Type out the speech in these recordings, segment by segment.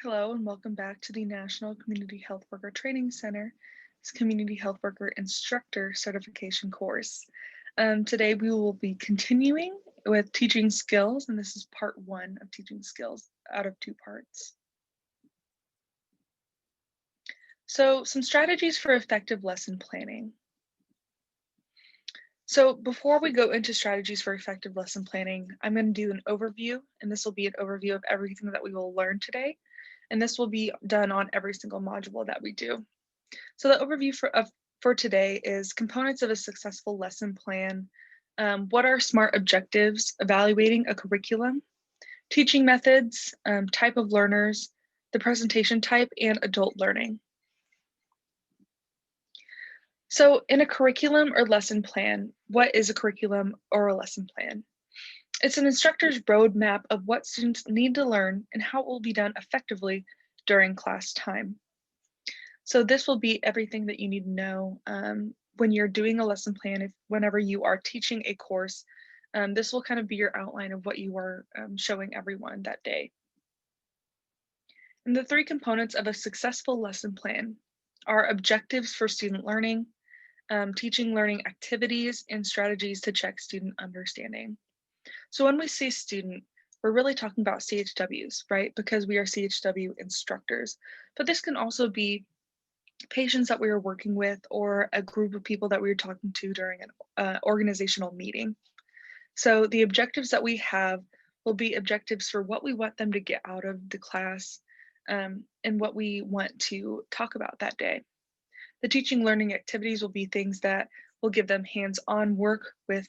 Hello and welcome back to the National Community Health Worker Training Center's Community Health Worker Instructor Certification course. Today we will be continuing with teaching skills, and this is part one of teaching skills out of two parts. So some strategies for effective lesson planning. So before we go into strategies for effective lesson planning, I'm going to do an overview, and this will be an overview of everything that we will learn today. And this will be done on every single module that we do. So the overview for today is components of a successful lesson plan, what are SMART objectives, evaluating a curriculum, teaching methods, type of learners, the presentation type, and adult learning. So in a curriculum or lesson plan, what is a curriculum or a lesson plan? It's an instructor's roadmap of what students need to learn and how it will be done effectively during class time. So this will be everything that you need to know when you're doing a lesson plan, whenever you are teaching a course. This will kind of be your outline of what you are showing everyone that day. And the three components of a successful lesson plan are objectives for student learning, teaching learning activities, and strategies to check student understanding. So when we say student, we're really talking about CHWs, right? Because we are CHW instructors. But this can also be patients that we are working with or a group of people that we are talking to during an organizational meeting. So the objectives that we have will be objectives for what we want them to get out of the class and what we want to talk about that day. The teaching learning activities will be things that will give them hands-on work with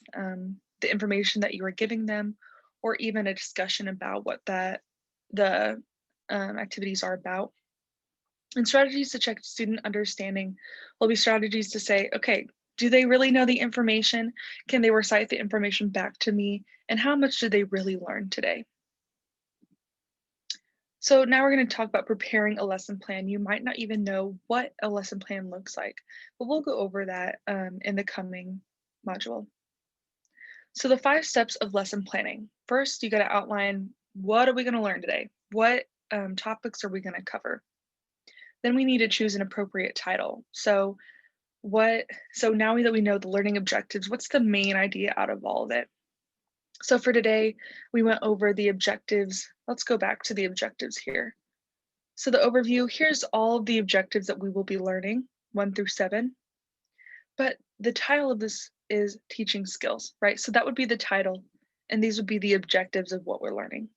the information that you are giving them, or even a discussion about what the activities are about. And strategies to check student understanding will be strategies to say, okay, do they really know the information? Can they recite the information back to me? And how much did they really learn today? So now we're going to talk about preparing a lesson plan. You might not even know what a lesson plan looks like, but we'll go over that in the coming module. So the 5 steps of lesson planning. First, you got to outline, what are we going to learn today? What topics are we going to cover? Then we need to choose an appropriate title. So now that we know the learning objectives, what's the main idea out of all of it? So for today, we went over the objectives. Let's go back to the objectives here. So the overview, here's all of the objectives that we will be learning, 1 through 7. But the title of this is teaching skills, right? So that would be the title, and these would be the objectives of what we're learning.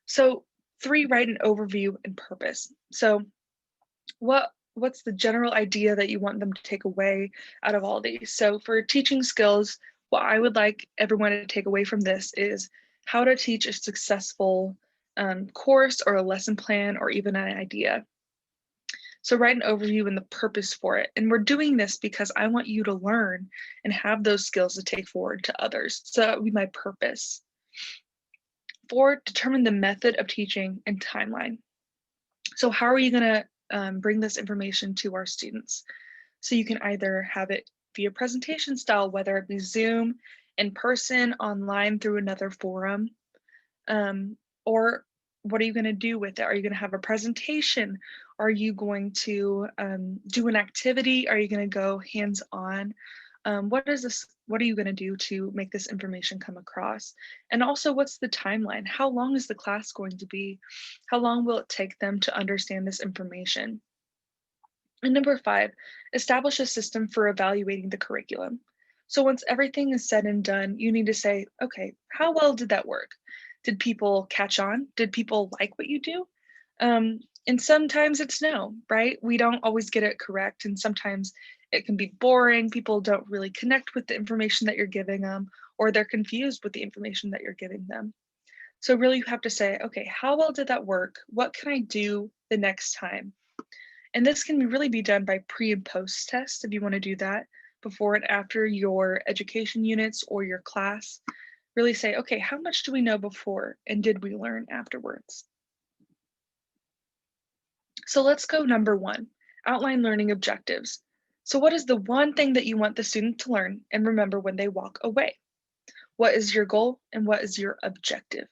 So 3, write an overview and purpose. So what's the general idea that you want them to take away out of all these? So for teaching skills, what I would like everyone to take away from this is how to teach a successful course or a lesson plan or even an idea. So write an overview and the purpose for it. And we're doing this because I want you to learn and have those skills to take forward to others. So that would be my purpose. 4, determine the method of teaching and timeline. So how are you going to bring this information to our students? So you can either have it via presentation style, whether it be Zoom, in person, online, through another forum, or what are you going to do with it? Are you going to have a presentation? Are you going to do an activity? Are you going to go hands-on? What are you going to do to make this information come across? And also, what's the timeline? How long is the class going to be? How long will it take them to understand this information? And number 5, establish a system for evaluating the curriculum. So once everything is said and done, you need to say, okay, how well did that work? Did people catch on? Did people like what you do? And sometimes it's no, right? We don't always get it correct. And sometimes it can be boring. People don't really connect with the information that you're giving them, or they're confused with the information that you're giving them. So really you have to say, okay, how well did that work? What can I do the next time? And this can really be done by pre and post tests if you want to do that before and after your education units or your class. Really say, okay, how much do we know before and did we learn afterwards? So let's go number 1, outline learning objectives. So what is the one thing that you want the student to learn and remember when they walk away? What is your goal and what is your objective?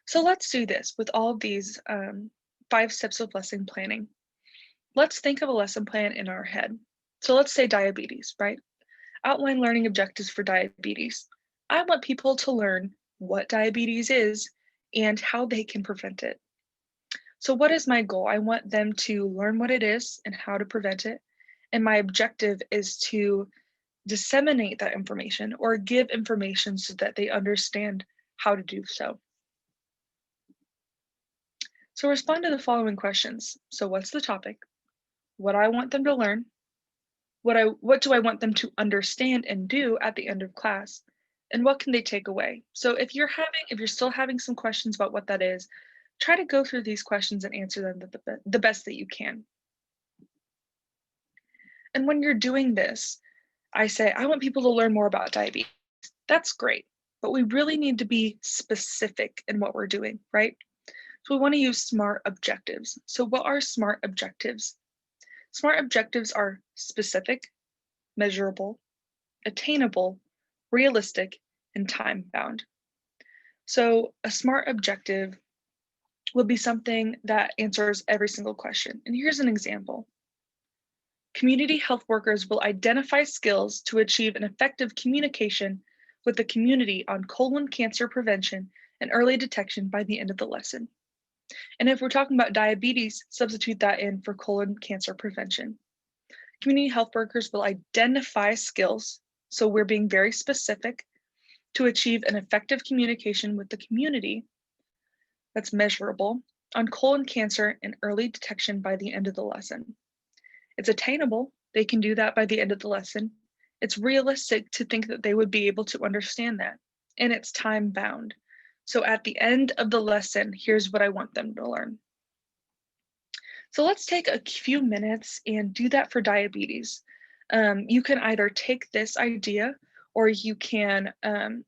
So let's do this with all of these 5 steps of lesson planning. Let's think of a lesson plan in our head. So let's say diabetes, right? Outline learning objectives for diabetes. I want people to learn what diabetes is and how they can prevent it. So, what is my goal? I want them to learn what it is and how to prevent it. And my objective is to disseminate that information or give information so that they understand how to do so. So, respond to the following questions. So, what's the topic? What I want them to learn? What do I want them to understand and do at the end of class? And what can they take away? So if you're still having some questions about what that is, try to go through these questions and answer them the best that you can. And when you're doing this, I say, I want people to learn more about diabetes. That's great, but we really need to be specific in what we're doing, right? So we want to use SMART objectives. So what are SMART objectives? SMART objectives are specific, measurable, attainable, realistic, and time bound. So a SMART objective will be something that answers every single question. And here's an example. Community health workers will identify skills to achieve an effective communication with the community on colon cancer prevention and early detection by the end of the lesson. And if we're talking about diabetes, substitute that in for colon cancer prevention. Community health workers will identify skills, so we're being very specific, to achieve an effective communication with the community that's measurable on colon cancer and early detection by the end of the lesson. It's attainable. They can do that by the end of the lesson. It's realistic to think that they would be able to understand that. And it's time bound. So at the end of the lesson, here's what I want them to learn. So let's take a few minutes and do that for diabetes. You can either take this idea or you can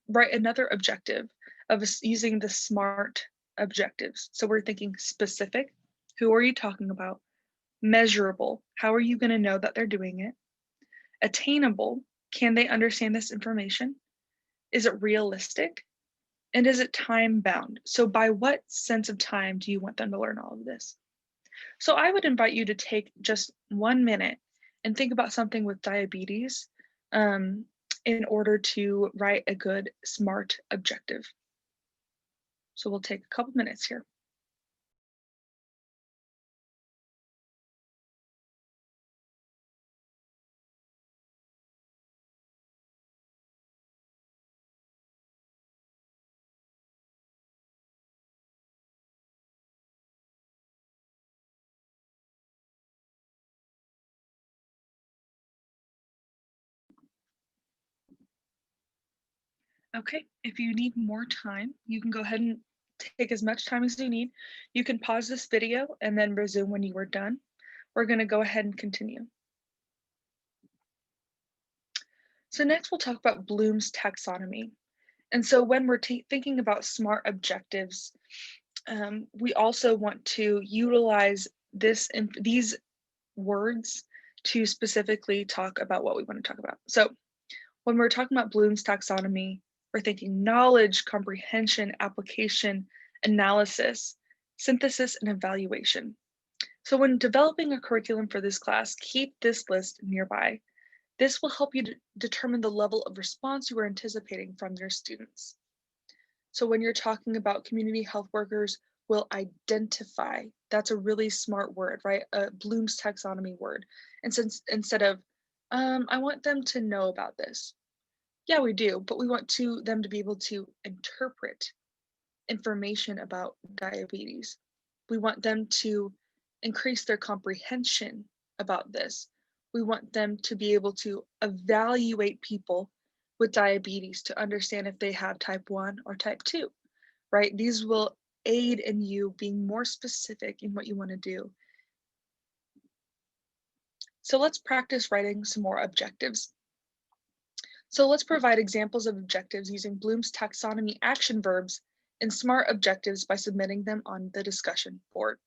write another objective of using the SMART objectives. So we're thinking specific, who are you talking about? Measurable, how are you going to know that they're doing it? Attainable, can they understand this information? Is it realistic? And is it time bound? So by what sense of time do you want them to learn all of this? So I would invite you to take just 1 minute and think about something with diabetes in order to write a good SMART objective. So we'll take a couple minutes here. Okay, if you need more time, you can go ahead and take as much time as you need. You can pause this video and then resume when you are done. We're going to go ahead and continue. So next we'll talk about Bloom's taxonomy. And so when we're thinking about SMART objectives, we also want to utilize these words to specifically talk about what we want to talk about. So when we're talking about Bloom's taxonomy, we're thinking knowledge, comprehension, application, analysis, synthesis, and evaluation. So when developing a curriculum for this class, keep this list nearby. This will help you determine the level of response you are anticipating from your students. So when you're talking about community health workers will identify, that's a really smart word, right? A Bloom's taxonomy word. And since instead of, I want them to know about this. Yeah, we do, but we want them to be able to interpret information about diabetes. We want them to increase their comprehension about this. We want them to be able to evaluate people with diabetes to understand if they have type 1 or type 2, right? These will aid in you being more specific in what you want to do. So let's practice writing some more objectives. So let's provide examples of objectives using Bloom's taxonomy action verbs and SMART objectives by submitting them on the discussion board.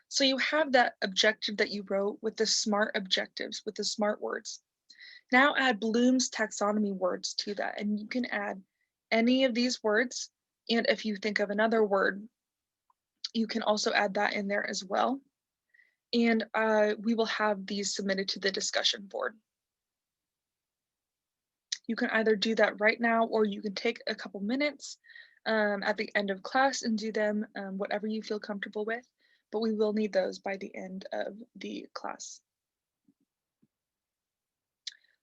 So you have that objective that you wrote with the SMART objectives, with the SMART words. Now add Bloom's taxonomy words to that, and you can add any of these words And if you think of another word, you can also add that in there as well. And we will have these submitted to the discussion board. You can either do that right now, or you can take a couple minutes at the end of class and do them, whatever you feel comfortable with, but we will need those by the end of the class.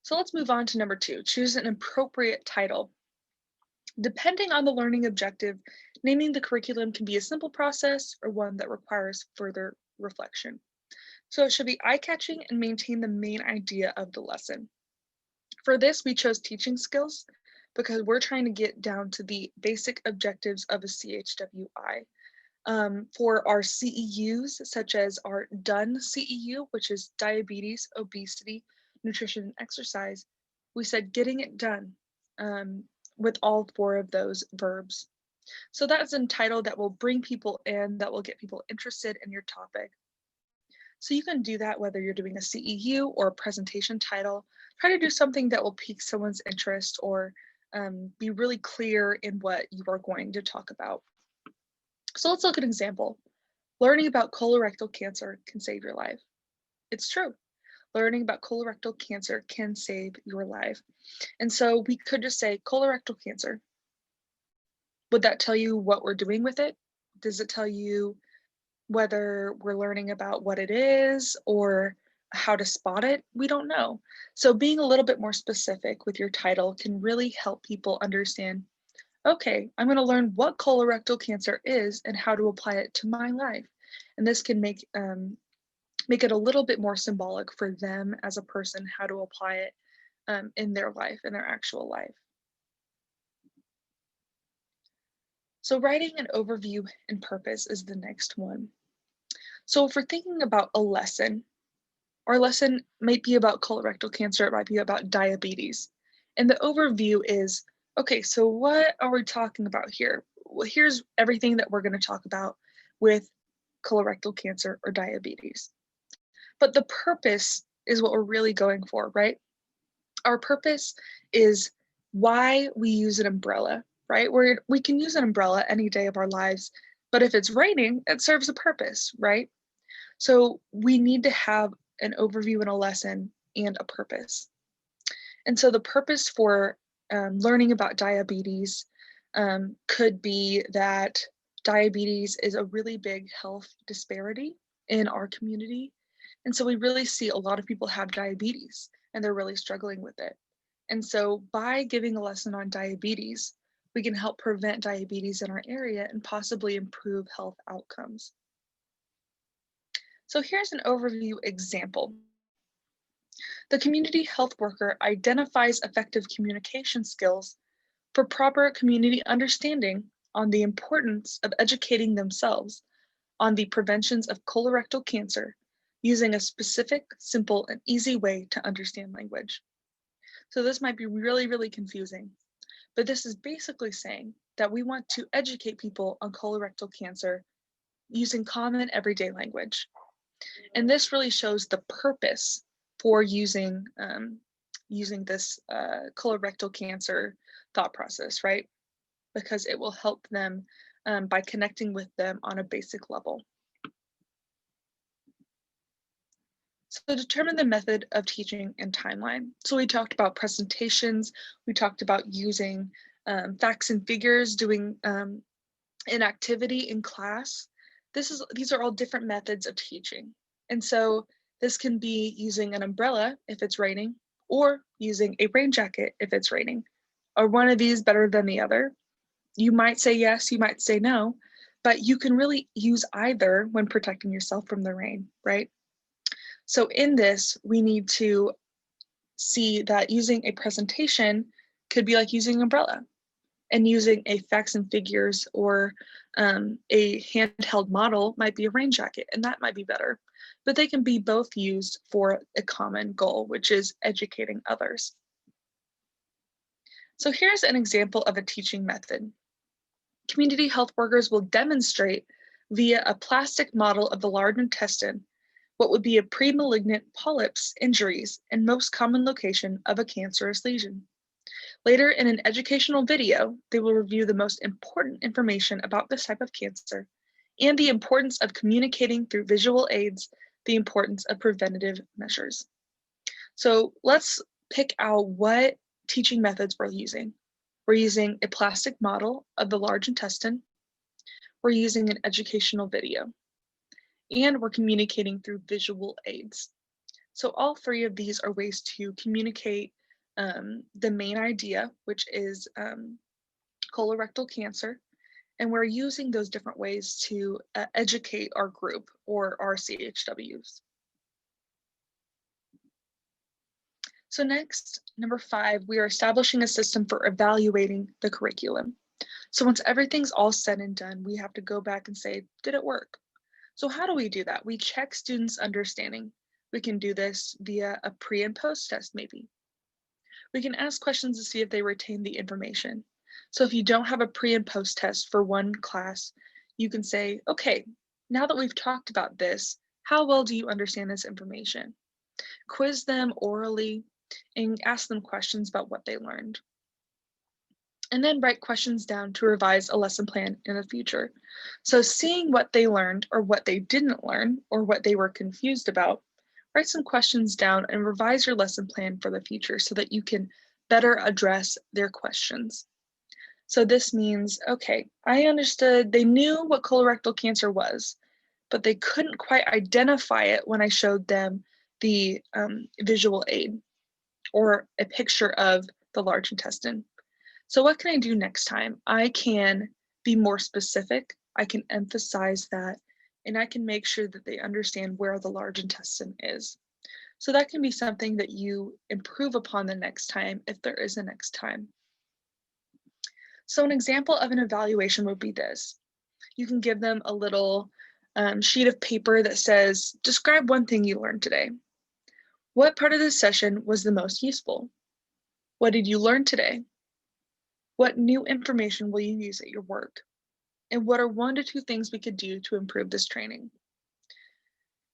So let's move on to number 2, choose an appropriate title. Depending on the learning objective, naming the curriculum can be a simple process or one that requires further reflection. So it should be eye-catching and maintain the main idea of the lesson. For this, we chose teaching skills because we're trying to get down to the basic objectives of a CHWI. For our CEUs, such as our DONE CEU, which is diabetes, obesity, nutrition, and exercise, we said getting it done with all 4 of those verbs. So that's a title that will bring people in, that will get people interested in your topic. So you can do that whether you're doing a CEU or a presentation title. Try to do something that will pique someone's interest or be really clear in what you are going to talk about. So let's look at an example. Learning about colorectal cancer can save your life. It's true. Learning about colorectal cancer can save your life. And so we could just say colorectal cancer. Would that tell you what we're doing with it? Does it tell you whether we're learning about what it is or how to spot it? We don't know. So being a little bit more specific with your title can really help people understand, okay, I'm going to learn what colorectal cancer is and how to apply it to my life. And this can make it a little bit more symbolic for them as a person, how to apply it in their life, in their actual life. So writing an overview and purpose is the next one. So if we're thinking about a lesson, our lesson might be about colorectal cancer, it might be about diabetes. And the overview is, okay, so what are we talking about here? Well, here's everything that we're going to talk about with colorectal cancer or diabetes. But the purpose is what we're really going for, right? Our purpose is why we use an umbrella, right? We can use an umbrella any day of our lives, but if it's raining, it serves a purpose, right? So we need to have an overview and a lesson and a purpose. And so the purpose for learning about diabetes could be that diabetes is a really big health disparity in our community. And so we really see a lot of people have diabetes and they're really struggling with it. And so by giving a lesson on diabetes, we can help prevent diabetes in our area and possibly improve health outcomes. So here's an overview example. The community health worker identifies effective communication skills for proper community understanding on the importance of educating themselves on the preventions of colorectal cancer using a specific, simple, and easy way to understand language. So this might be really, really confusing, but this is basically saying that we want to educate people on colorectal cancer using common everyday language. And this really shows the purpose for using this colorectal cancer thought process, right? Because it will help them by connecting with them on a basic level. So determine the method of teaching and timeline. So we talked about presentations, we talked about using facts and figures, doing an activity in class. These are all different methods of teaching. And so this can be using an umbrella if it's raining, or using a rain jacket if it's raining. Are one of these better than the other? You might say yes, you might say no, but you can really use either when protecting yourself from the rain, right? So in this, we need to see that using a presentation could be like using an umbrella, and using a facts and figures or a handheld model might be a rain jacket, and that might be better. But they can be both used for a common goal, which is educating others. So here's an example of a teaching method. Community health workers will demonstrate via a plastic model of the large intestine what would be a pre-malignant polyps injuries and most common location of a cancerous lesion. Later in an educational video, they will review the most important information about this type of cancer and the importance of communicating through visual aids, the importance of preventative measures. So let's pick out what teaching methods we're using. We're using a plastic model of the large intestine. We're using an educational video, and we're communicating through visual aids. So all three of these are ways to communicate the main idea, which is colorectal cancer, and we're using those different ways to educate our group or our CHWs. So next, number 5, we are establishing a system for evaluating the curriculum. So once everything's all said and done, we have to go back and say, did it work? So how do we do that? We check students' understanding. We can do this via a pre and post test maybe. We can ask questions to see if they retain the information. So if you don't have a pre and post test for one class, you can say, okay, now that we've talked about this, how well do you understand this information? Quiz them orally and ask them questions about what they learned. And then write questions down to revise a lesson plan in the future. So seeing what they learned or what they didn't learn or what they were confused about, write some questions down and revise your lesson plan for the future so that you can better address their questions. So this means, okay, I understood they knew what colorectal cancer was, but they couldn't quite identify it when I showed them the visual aid or a picture of the large intestine. So what can I do next time? I can be more specific, I can emphasize that, and I can make sure that they understand where the large intestine is. So that can be something that you improve upon the next time if there is a next time. So an example of an evaluation would be this. You can give them a little sheet of paper that says, describe one thing you learned today. What part of this session was the most useful? What did you learn today? What new information will you use at your work? And what are 1 to 2 things we could do to improve this training?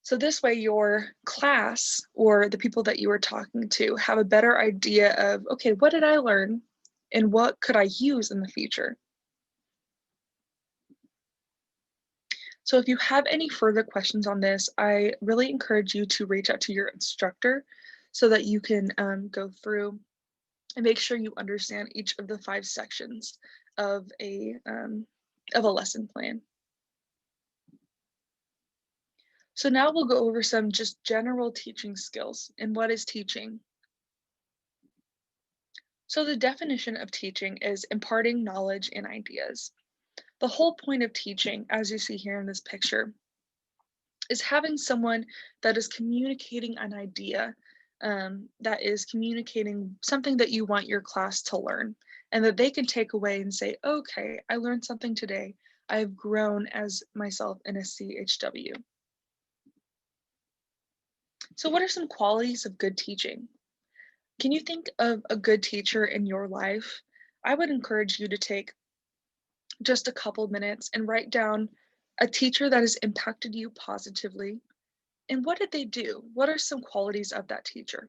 So this way your class or the people that you are talking to have a better idea of, okay, what did I learn and what could I use in the future? So if you have any further questions on this, I really encourage you to reach out to your instructor so that you can go through and make sure you understand each of the 5 sections of a lesson plan. So now we'll go over some just general teaching skills and what is teaching. So the definition of teaching is imparting knowledge and ideas. The whole point of teaching, as you see here in this picture, is having someone that is communicating an idea, that is communicating something that you want your class to learn, and that they can take away and say, okay, I learned something today. I've grown as myself in a CHW. So what are some qualities of good teaching? Can you think of a good teacher in your life? I would encourage you to take just a couple minutes and write down a teacher that has impacted you positively. And what did they do? What are some qualities of that teacher?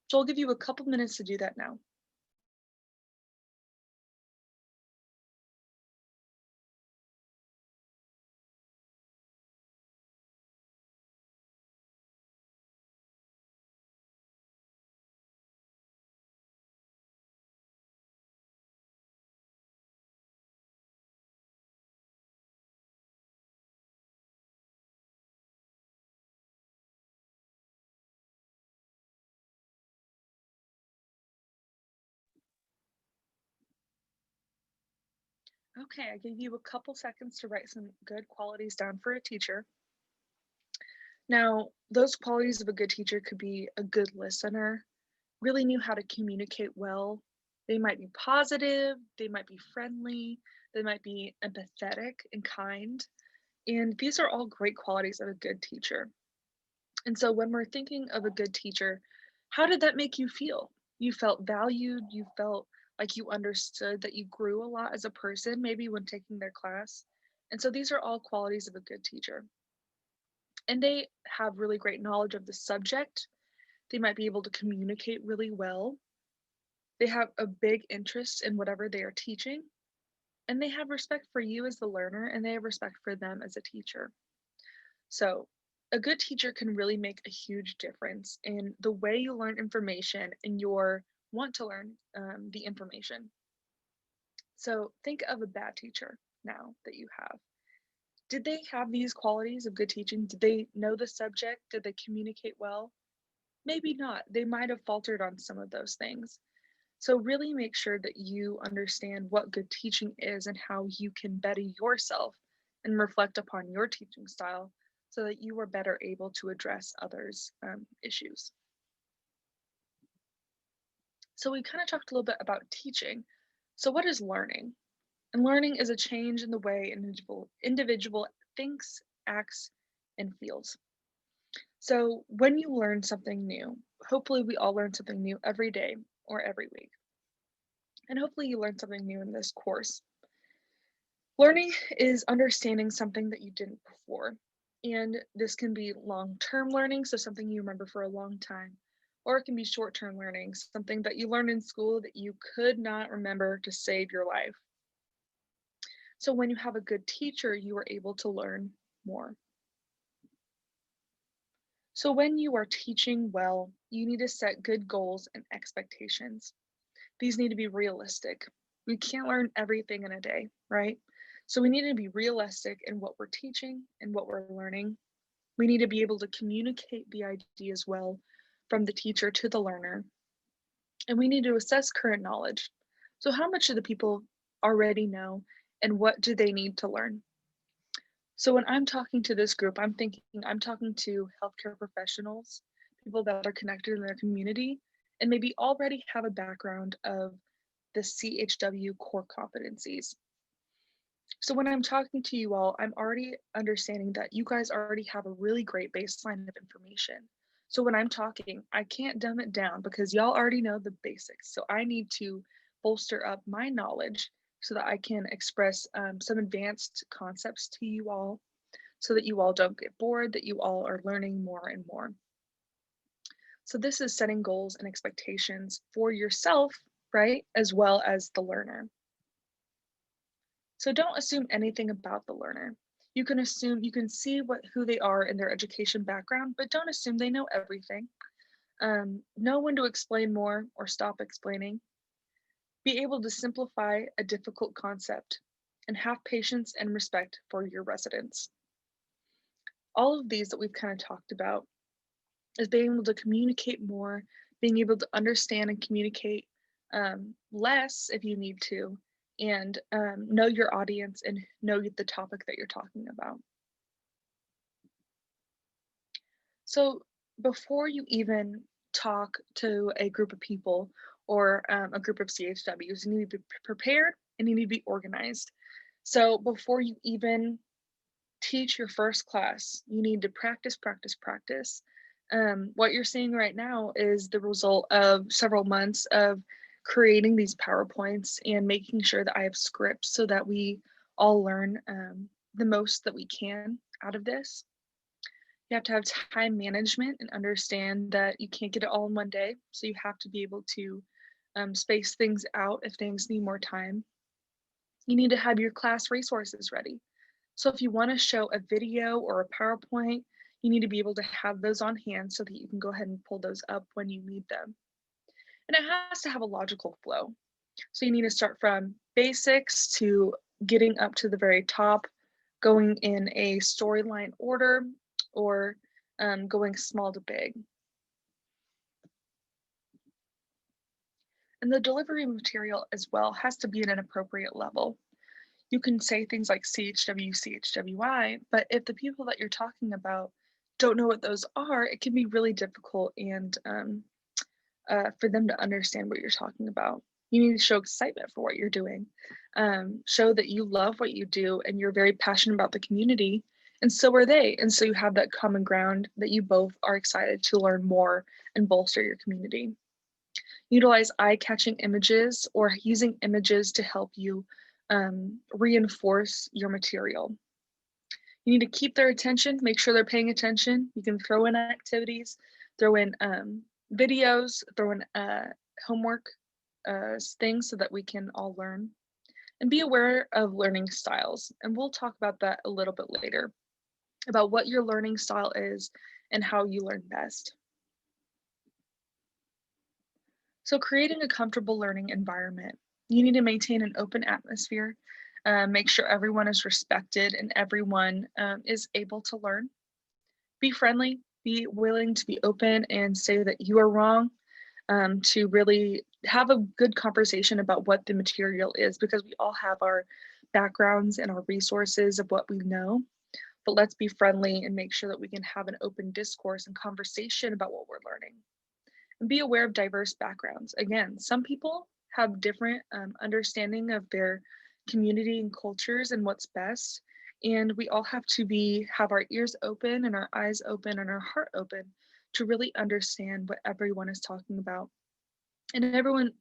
So I'll give you a couple minutes to do that now. Okay, I gave you a couple seconds to write some good qualities down for a teacher. Now, those qualities of a good teacher could be a good listener, really knew how to communicate well. They might be positive, they might be friendly, they might be empathetic and kind. And these are all great qualities of a good teacher. And so when we're thinking of a good teacher, how did that make you feel? You felt valued, you felt like you understood that you grew a lot as a person, maybe when taking their class. And so these are all qualities of a good teacher. And they have really great knowledge of the subject. They might be able to communicate really well. They have a big interest in whatever they are teaching, and they have respect for you as the learner, and they have respect for them as a teacher. So, a good teacher can really make a huge difference in the way you learn information and your want to learn the information. So, think of a bad teacher now that you have. Did they have these qualities of good teaching? Did they know the subject? Did they communicate well? Maybe not. They might have faltered on some of those things. So, really make sure that you understand what good teaching is and how you can better yourself and reflect upon your teaching style so that you are better able to address others' issues. So, we kind of talked a little bit about teaching. So, what is learning? And learning is a change in the way an individual thinks, acts, and feels. So, when you learn something new, hopefully, we all learn something new every day or every week. And hopefully, you learn something new in this course. Learning is understanding something that you didn't before. And this can be long-term learning, so something you remember for a long time, or it can be short-term learning, something that you learned in school that you could not remember to save your life. So when you have a good teacher, you are able to learn more. So when you are teaching well, you need to set good goals and expectations. These need to be realistic. We can't learn everything in a day, right? So we need to be realistic in what we're teaching and what we're learning. We need to be able to communicate the ideas well from the teacher to the learner. And we need to assess current knowledge. So how much do the people already know and what do they need to learn? So when I'm talking to this group, I'm talking to healthcare professionals, people that are connected in their community, and maybe already have a background of the CHW core competencies. So when I'm talking to you all, I'm already understanding that you guys already have a really great baseline of information. So when I'm talking, I can't dumb it down because y'all already know the basics. So I need to bolster up my knowledge so that I can express some advanced concepts to you all so that you all don't get bored, that you all are learning more and more. So this is setting goals and expectations for yourself, right? As well as the learner. So don't assume anything about the learner. You can see who they are in their education background, but don't assume they know everything. Know when to explain more or stop explaining. Be able to simplify a difficult concept and have patience and respect for your residents. All of these that we've kind of talked about is being able to communicate more, being able to understand and communicate less if you need to, and know your audience and know the topic that you're talking about. So before you even talk to a group of people or a group of CHWs, you need to be prepared and you need to be organized. So before you even teach your first class, you need to practice, practice, practice. What you're seeing right now is the result of several months of creating these PowerPoints and making sure that I have scripts so that we all learn the most that we can out of this. You have to have time management and understand that you can't get it all in one day. So you have to be able to space things out if things need more time. You need to have your class resources ready. So if you want to show a video or a PowerPoint, you need to be able to have those on hand so that you can go ahead and pull those up when you need them. And it has to have a logical flow. So you need to start from basics to getting up to the very top, going in a storyline order, or going small to big. And the delivery material as well has to be at an appropriate level. You can say things like CHW, CHWI, but if the people that you're talking about don't know what those are, it can be really difficult and for them to understand what you're talking about. You need to show excitement for what you're doing. Show that you love what you do and you're very passionate about the community, and so are they. And so you have that common ground that you both are excited to learn more and bolster your community. Utilize eye-catching images or using images to help you reinforce your material. You need to keep their attention, make sure they're paying attention. You can throw in activities, throw in videos, throw in homework things so that we can all learn. And be aware of learning styles. And we'll talk about that a little bit later, about what your learning style is and how you learn best. So creating a comfortable learning environment. You need to maintain an open atmosphere, make sure everyone is respected and everyone is able to learn. Be friendly, be willing to be open and say that you are wrong, to really have a good conversation about what the material is, because we all have our backgrounds and our resources of what we know. But let's be friendly and make sure that we can have an open discourse and conversation about what we're learning. And be aware of diverse backgrounds. Again, some people have different understanding of their community and cultures and what's best. And we all have to have our ears open and our eyes open and our heart open to really understand what everyone is talking about. And everyone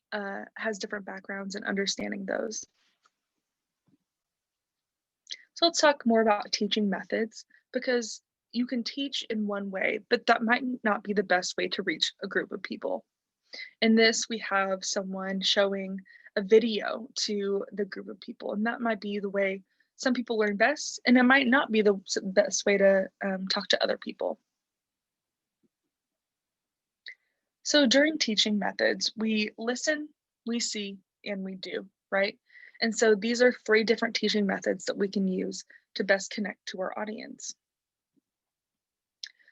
has different backgrounds and understanding those. So let's talk more about teaching methods, because you can teach in one way, but that might not be the best way to reach a group of people. In this, we have someone showing a video to the group of people, and that might be the way some people learn best, and it might not be the best way to talk to other people. So during teaching methods, we listen, we see, and we do, right? And so these are 3 different teaching methods that we can use to best connect to our audience.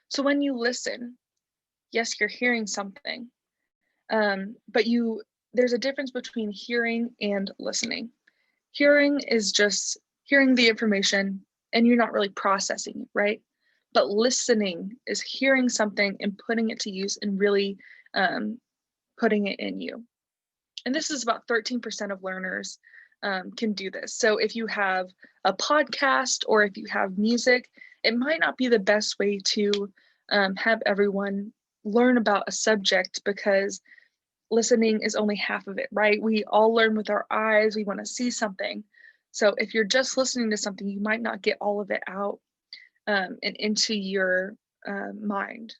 So when you listen, yes, you're hearing something, but there's a difference between hearing and listening. Hearing is just hearing the information and you're not really processing it, right? But listening is hearing something and putting it to use and really putting it in you. And this is about 13% of learners can do this. So if you have a podcast or if you have music, it might not be the best way to have everyone learn about a subject, because listening is only half of it, right? We all learn with our eyes. We want to see something. So if you're just listening to something, you might not get all of it out and into your mind.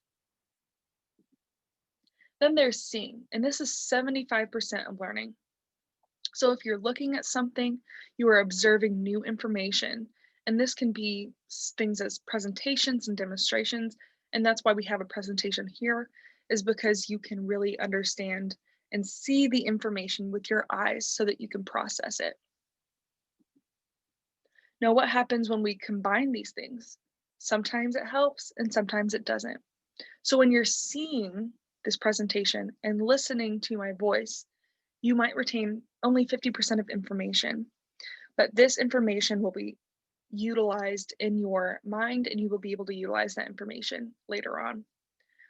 Then there's seeing, and this is 75% of learning. So if you're looking at something, you are observing new information, and this can be things as presentations and demonstrations. And that's why we have a presentation here, is because you can really understand and see the information with your eyes so that you can process it. Now, what happens when we combine these things? Sometimes it helps and sometimes it doesn't. So when you're seeing this presentation and listening to my voice, you might retain only 50% of information, but this information will be utilized in your mind and you will be able to utilize that information later on.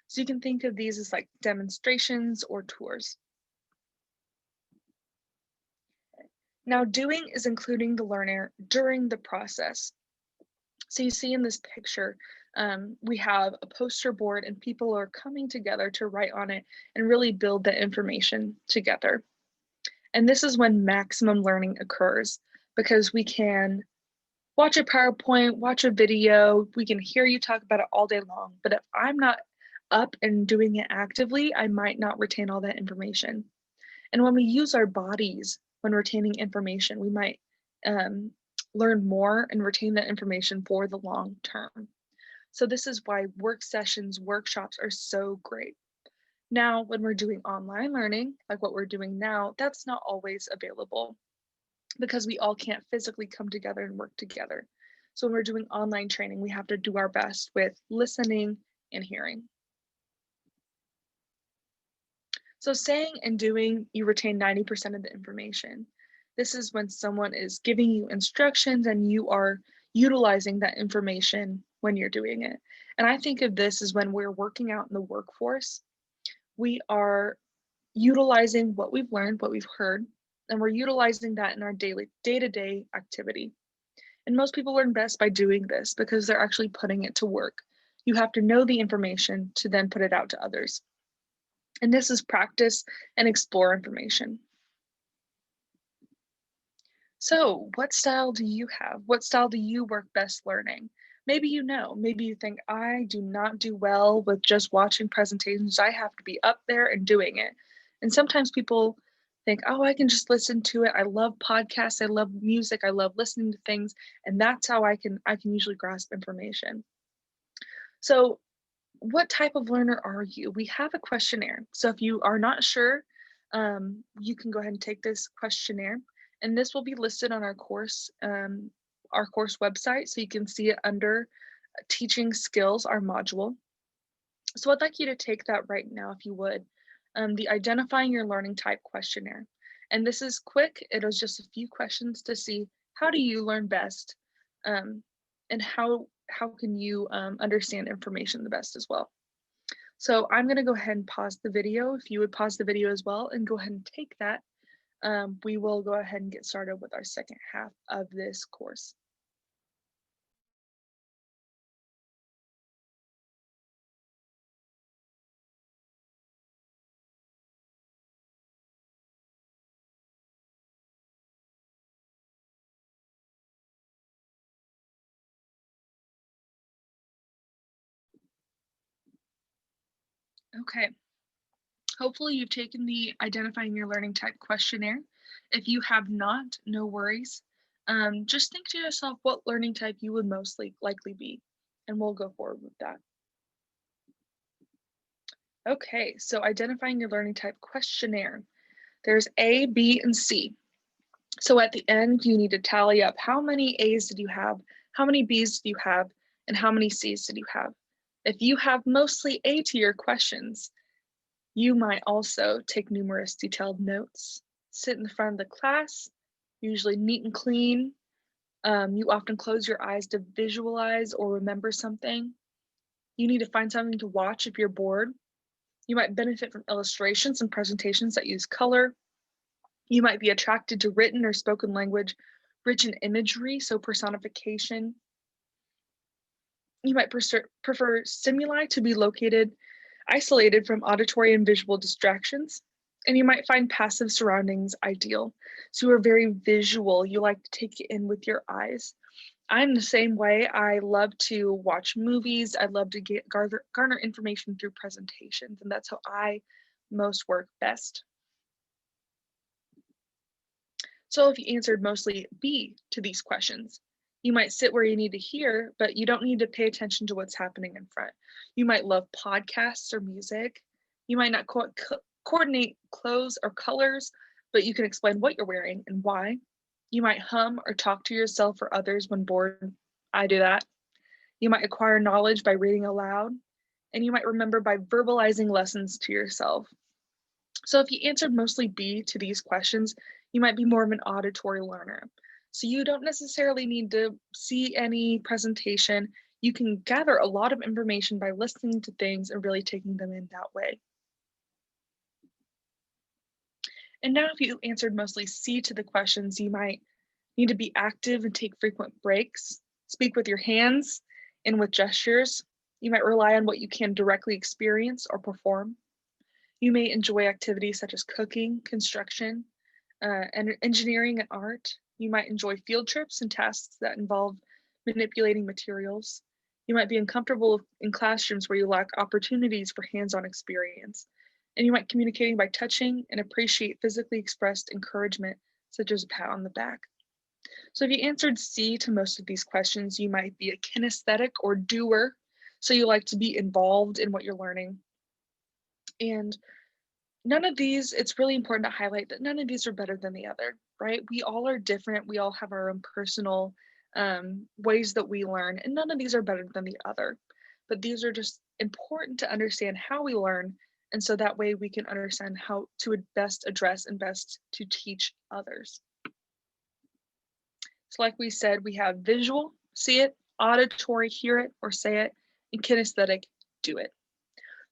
So you can think of these as like demonstrations or tours. Now, doing is including the learner during the process. So you see in this picture, we have a poster board and people are coming together to write on it and really build the information together. And this is when maximum learning occurs, because we can watch a PowerPoint, watch a video, we can hear you talk about it all day long. But if I'm not up and doing it actively, I might not retain all that information. And when we use our bodies when retaining information, we might learn more and retain that information for the long term. So this is why work sessions, workshops are so great. Now, when we're doing online learning, like what we're doing now, that's not always available because we all can't physically come together and work together. So when we're doing online training, we have to do our best with listening and hearing. So saying and doing, you retain 90% of the information. This is when someone is giving you instructions and you are utilizing that information when you're doing it. And I think of this as when we're working out in the workforce, we are utilizing what we've learned, what we've heard, and we're utilizing that in our daily day-to-day activity. And most people learn best by doing this because they're actually putting it to work. You have to know the information to then put it out to others. And this is practice and explore information. So what style do you have? What style do you work best learning? Maybe maybe you think, I do not do well with just watching presentations. I have to be up there and doing it. And sometimes people think, oh, I can just listen to it. I love podcasts, I love music, I love listening to things, and that's how I can usually grasp information. So what type of learner are you? We have a questionnaire. So if you are not sure, you can go ahead and take this questionnaire, and this will be listed on our course website. So you can see it under teaching skills, our module. So I'd like you to take that right now, if you would, the identifying your learning type questionnaire. And this is quick. It was just a few questions to see how do you learn best, um, and how can you understand information the best as well. So I'm going to go ahead and pause the video. If you would pause the video as well and go ahead and take that, we will go ahead and get started with our second half of this course. Okay, hopefully you've taken the identifying your learning type questionnaire. If you have not, no worries. Just think to yourself what learning type you would most likely be, and we'll go forward with that. Okay, so identifying your learning type questionnaire. There's A, B, and C. So at the end, you need to tally up how many A's did you have, how many B's did you have, and how many C's did you have. If you have mostly A to your questions, you might also take numerous detailed notes, sit in the front of the class, usually neat and clean. You often close your eyes to visualize or remember something. You need to find something to watch if you're bored. You might benefit from illustrations and presentations that use color. You might be attracted to written or spoken language rich in imagery, so personification. You might prefer stimuli to be isolated from auditory and visual distractions. And you might find passive surroundings ideal. So you're very visual. You like to take it in with your eyes. I'm the same way. I love to watch movies. I love to garner information through presentations, and that's how I most work best. So if you answered mostly B to these questions, you might sit where you need to hear, but you don't need to pay attention to what's happening in front. You might love podcasts or music. You might not coordinate clothes or colors, but you can explain what you're wearing and why. You might hum or talk to yourself or others when bored. I do that. You might acquire knowledge by reading aloud, and you might remember by verbalizing lessons to yourself. So if you answered mostly B to these questions, you might be more of an auditory learner. So you don't necessarily need to see any presentation. You can gather a lot of information by listening to things and really taking them in that way. And now if you answered mostly C to the questions, you might need to be active and take frequent breaks, speak with your hands and with gestures. You might rely on what you can directly experience or perform. You may enjoy activities such as cooking, construction, and engineering and art. You might enjoy field trips and tasks that involve manipulating materials. You might be uncomfortable in classrooms where you lack opportunities for hands-on experience. And you might communicating by touching and appreciate physically expressed encouragement, such as a pat on the back. So if you answered C to most of these questions, you might be a kinesthetic or doer. So you like to be involved in what you're learning. And none of these, it's really important to highlight that none of these are better than the other, right? We all are different. We all have our own personal ways that we learn, and none of these are better than the other. But these are just important to understand how we learn. And so that way we can understand how to best address and best to teach others. So like we said, we have visual, see it, auditory, hear it or say it, and kinesthetic, do it.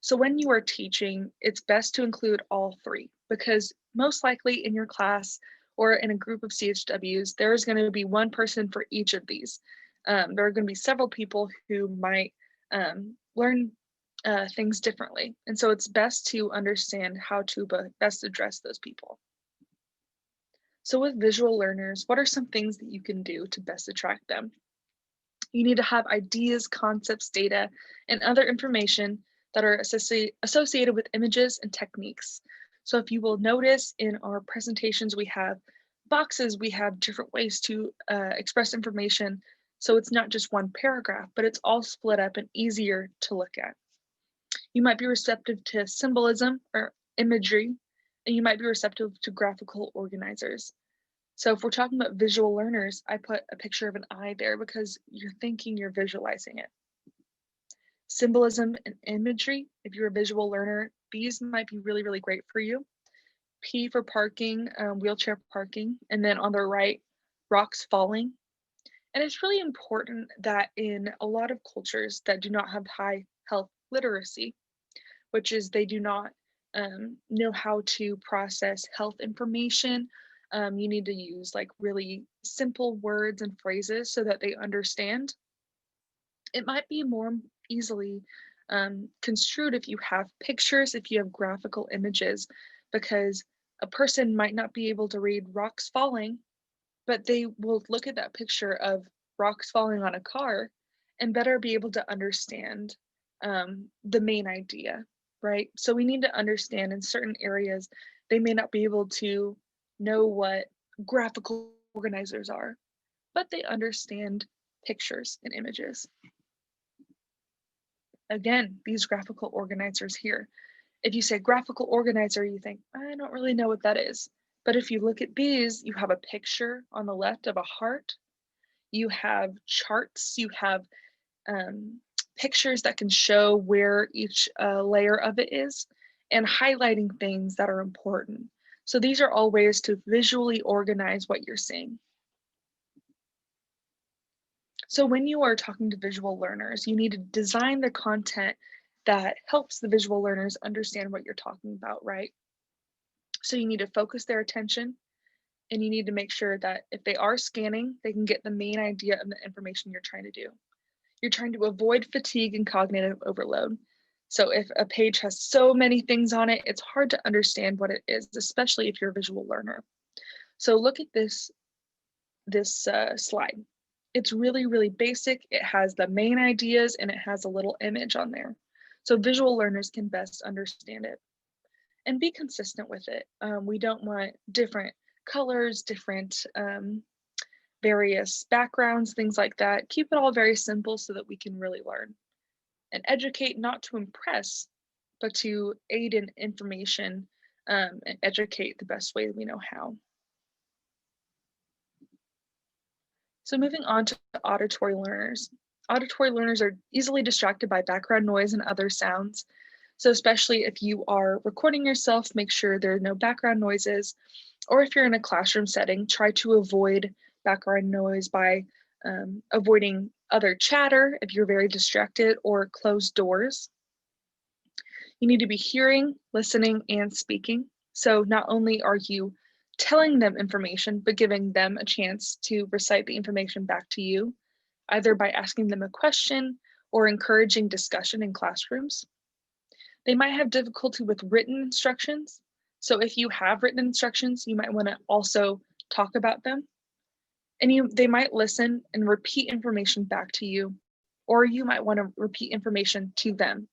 So when you are teaching, it's best to include all three because most likely in your class or in a group of CHWs, there is going to be one person for each of these. There are going to be several people who might learn things differently. And so it's best to understand how to best address those people. So with visual learners, what are some things that you can do to best attract them? You need to have ideas, concepts, data, and other information that are associated with images and techniques. So if you will notice in our presentations, we have boxes, we have different ways to express information. So it's not just one paragraph, but it's all split up and easier to look at. You might be receptive to symbolism or imagery, and you might be receptive to graphical organizers. So if we're talking about visual learners, I put a picture of an eye there because you're thinking, you're visualizing it. Symbolism and imagery, if you're a visual learner, these might be really, really great for you. P for parking, wheelchair parking, and then on the right, rocks falling. And it's really important that in a lot of cultures that do not have high health literacy, which is they do not know how to process health information. You need to use like really simple words and phrases so that they understand. It might be more easily construed if you have pictures, if you have graphical images, because a person might not be able to read rocks falling, but they will look at that picture of rocks falling on a car and better be able to understand the main idea, right? So we need to understand in certain areas, they may not be able to know what graphical organizers are, but they understand pictures and images. Again, these graphical organizers here. If you say graphical organizer, you think, I don't really know what that is. But if you look at these, you have a picture on the left of a heart. You have charts, you have pictures that can show where each layer of it is and highlighting things that are important. So these are all ways to visually organize what you're seeing. So when you are talking to visual learners, you need to design the content that helps the visual learners understand what you're talking about, right? So you need to focus their attention and you need to make sure that if they are scanning, they can get the main idea of the information you're trying to do. You're trying to avoid fatigue and cognitive overload. So if a page has so many things on it, it's hard to understand what it is, especially if you're a visual learner. So look at this slide. It's really, really basic. It has the main ideas and it has a little image on there. So visual learners can best understand it and be consistent with it. We don't want different colors, different various backgrounds, things like that. Keep it all very simple so that we can really learn and educate, not to impress, but to aid in information and educate the best way we know how. So moving on to auditory learners. Auditory learners are easily distracted by background noise and other sounds. So especially if you are recording yourself, make sure there are no background noises. Or if you're in a classroom setting, try to avoid background noise by avoiding other chatter if you're very distracted, or closed doors. You need to be hearing, listening, and speaking. So not only are you telling them information, but giving them a chance to recite the information back to you, either by asking them a question or encouraging discussion in classrooms. They might have difficulty with written instructions. So if you have written instructions, you might want to also talk about them. And they might listen and repeat information back to you, or you might want to repeat information to them.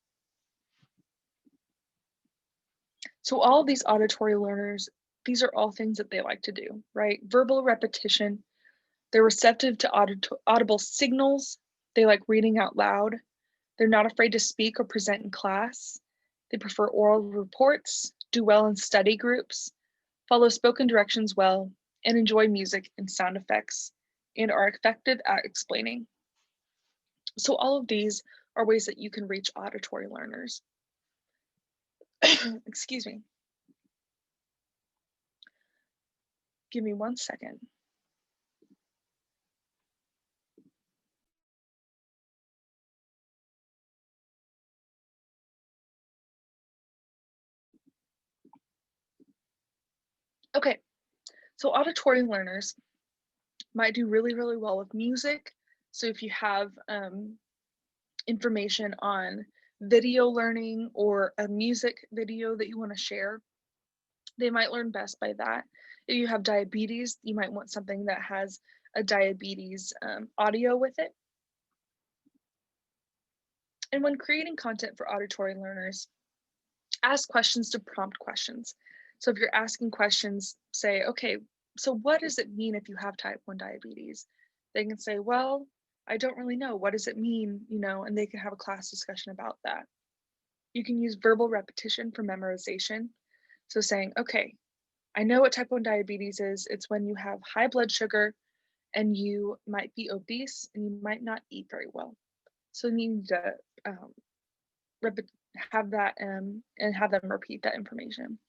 So all of these auditory learners, these are all things that they like to do, right? Verbal repetition, they're receptive to audible signals, they like reading out loud, they're not afraid to speak or present in class, they prefer oral reports, do well in study groups, follow spoken directions well, and enjoy music and sound effects, and are effective at explaining. So all of these are ways that you can reach auditory learners. Excuse me. Give me 1 second. Okay, so auditory learners might do really, really well with music. So if you have information on video learning or a music video that you want to share, they might learn best by that. If you have diabetes, you might want something that has a diabetes audio with it. And when creating content for auditory learners, ask questions to prompt questions. So if you're asking questions, say, okay, so what does it mean if you have type 1 diabetes? They can say, well, I don't really know. What does it mean? And they can have a class discussion about that. You can use verbal repetition for memorization. So saying, okay, I know what type 1 diabetes is. It's when you have high blood sugar and you might be obese and you might not eat very well. So you need to um, have that and have them repeat that information.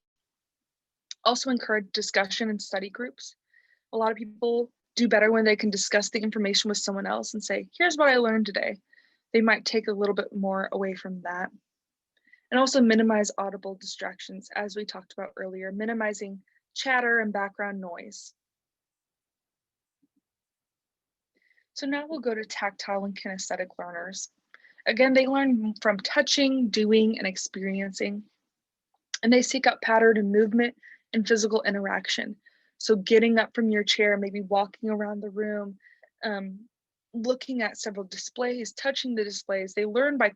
Also encourage discussion in study groups. A lot of people do better when they can discuss the information with someone else and say, here's what I learned today. They might take a little bit more away from that. And also minimize audible distractions, as we talked about earlier, minimizing chatter and background noise. So now we'll go to tactile and kinesthetic learners. Again, they learn from touching, doing, and experiencing, and they seek out pattern and movement and physical interaction. So getting up from your chair, maybe walking around the room, um, looking at several displays, touching the displays. They learn by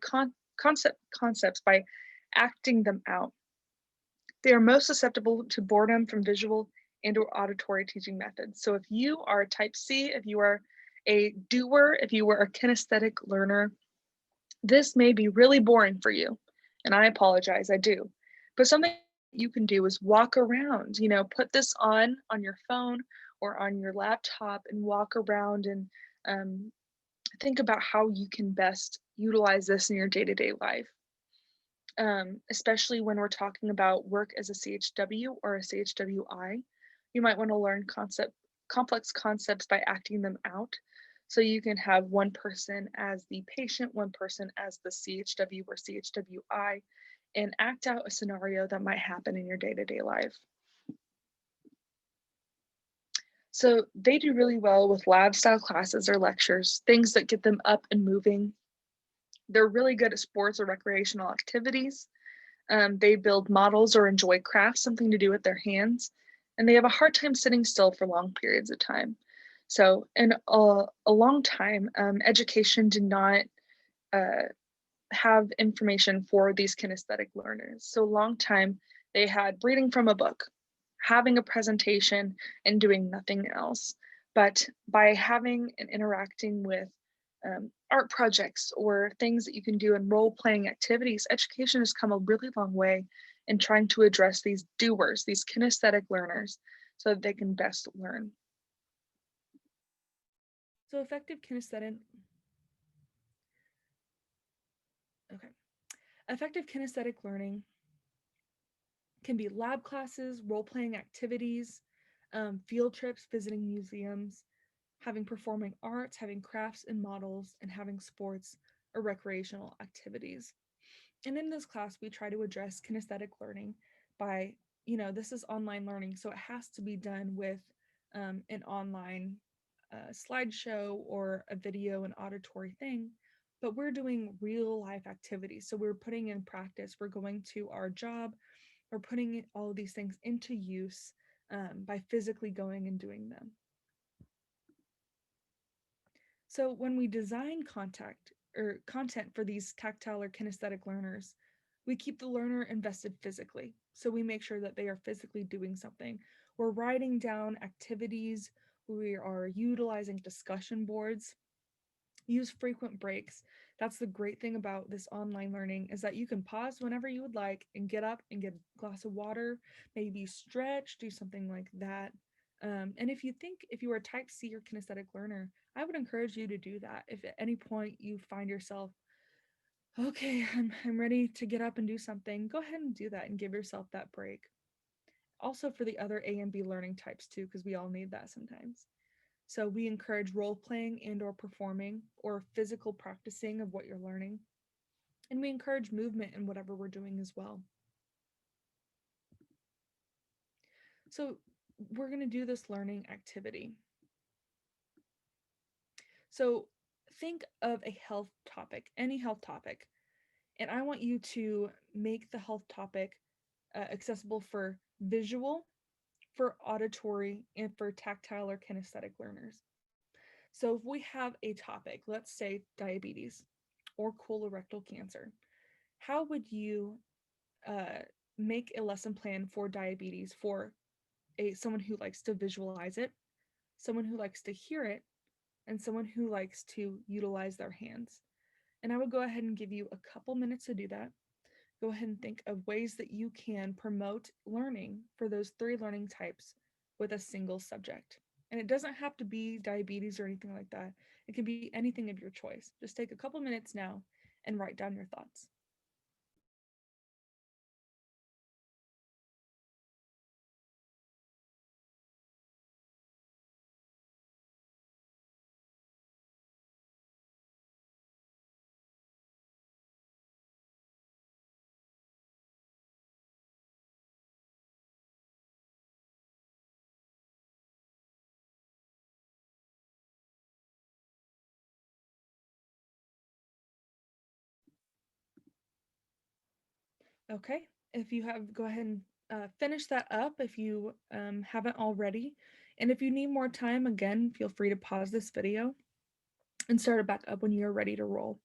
concepts by acting them out. They are most susceptible to boredom from visual and or auditory teaching methods. So if you are type C, if you are a doer, if you are a kinesthetic learner, this may be really boring for you. And I apologize, I do. But something you can do is walk around, put this on your phone or on your laptop and walk around and um, think about how you can best utilize this in your day-to-day life. Especially when we're talking about work as a CHW or a CHWI. You might want to learn complex concepts by acting them out. So you can have one person as the patient, one person as the CHW or CHWI, and act out a scenario that might happen in your day-to-day life. So they do really well with lab style classes or lectures, things that get them up and moving. They're really good at sports or recreational activities. They build models or enjoy crafts, something to do with their hands, and they have a hard time sitting still for long periods of time. So in a long time, education did not uh, have information for these kinesthetic learners. So a long time, they had reading from a book, having a presentation, and doing nothing else. But by having and interacting with art projects or things that you can do in role-playing activities, education has come a really long way in trying to address these doers, these kinesthetic learners, so that they can best learn. So effective kinesthetic learning can be lab classes, role-playing activities, field trips, visiting museums, having performing arts, having crafts and models, and having sports or recreational activities. And in this class, we try to address kinesthetic learning by, this is online learning, so it has to be done with an online slideshow or a video and auditory thing. But we're doing real life activities. So we're putting in practice. We're going to our job. We're putting all of these things into use by physically going and doing them. So when we design content for these tactile or kinesthetic learners, we keep the learner invested physically. So we make sure that they are physically doing something. We're writing down activities. We are utilizing discussion boards. Use frequent breaks. That's the great thing about this online learning, is that you can pause whenever you would like and get up and get a glass of water, maybe stretch, do something like that. And if you are a type C or kinesthetic learner, I would encourage you to do that. If at any point you find yourself, okay, I'm ready to get up and do something, go ahead and do that and give yourself that break. Also for the other A and B learning types too, because we all need that sometimes. So we encourage role playing and or performing or physical practicing of what you're learning. And we encourage movement in whatever we're doing as well. So we're going to do this learning activity. So think of a health topic, any health topic, and I want you to make the health topic accessible for visual, for auditory, and for tactile or kinesthetic learners. So if we have a topic, let's say diabetes or colorectal cancer, how would you make a lesson plan for diabetes for someone who likes to visualize it, someone who likes to hear it, and someone who likes to utilize their hands. And I would go ahead and give you a couple minutes to do that. Go ahead and think of ways that you can promote learning for those 3 learning types with a single subject. And it doesn't have to be diabetes or anything like that. It can be anything of your choice. Just take a couple minutes now and write down your thoughts. Okay, if you have, go ahead and finish that up if you haven't already. And if you need more time, again, feel free to pause this video and start it back up when you're ready to roll.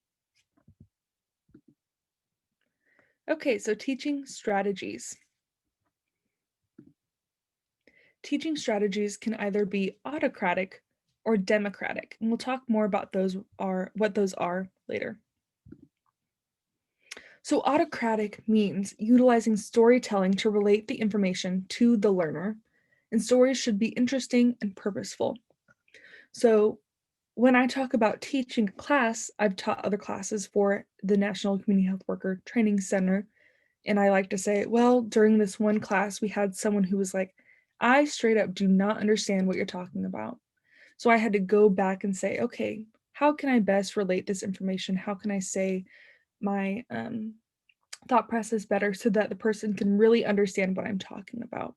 Okay, so teaching strategies. Teaching strategies can either be autocratic or democratic, and we'll talk more about what those are later. So autocratic means utilizing storytelling to relate the information to the learner, and stories should be interesting and purposeful. So when I talk about teaching a class, I've taught other classes for the National Community Health Worker Training Center, and I like to say, well, during this one class, we had someone who was like, I straight up do not understand what you're talking about. So I had to go back and say, okay, how can I best relate this information? How can I say my thought process better so that the person can really understand what I'm talking about?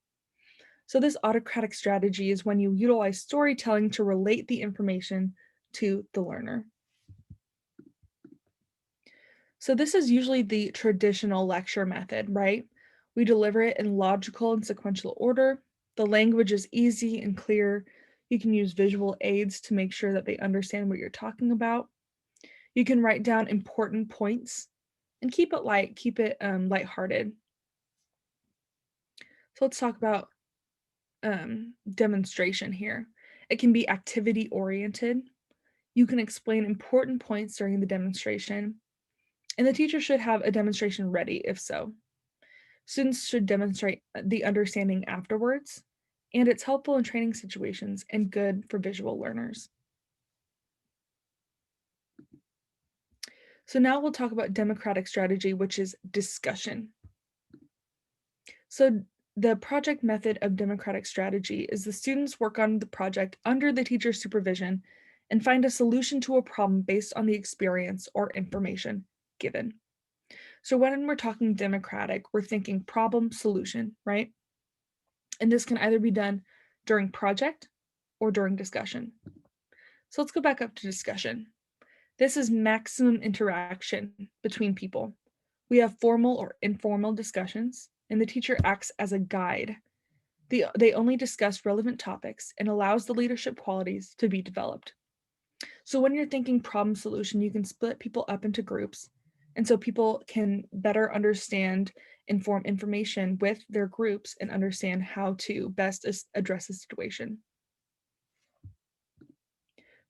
So this autocratic strategy is when you utilize storytelling to relate the information to the learner. So this is usually the traditional lecture method, right? We deliver it in logical and sequential order. The language is easy and clear. You can use visual aids to make sure that they understand what you're talking about. You can write down important points and keep it light, keep it lighthearted. So let's talk about demonstration here. It can be activity oriented. You can explain important points during the demonstration, and the teacher should have a demonstration ready if so. Students should demonstrate the understanding afterwards, and it's helpful in training situations and good for visual learners. So now we'll talk about democratic strategy, which is discussion. So the project method of democratic strategy is the students work on the project under the teacher's supervision and find a solution to a problem based on the experience or information given. So when we're talking democratic, we're thinking problem solution, right? And this can either be done during project or during discussion. So let's go back up to discussion. This is maximum interaction between people. We have formal or informal discussions, and the teacher acts as a guide. They only discuss relevant topics and allows the leadership qualities to be developed. So when you're thinking problem solution, you can split people up into groups, and so people can better understand and form information with their groups and understand how to best address the situation.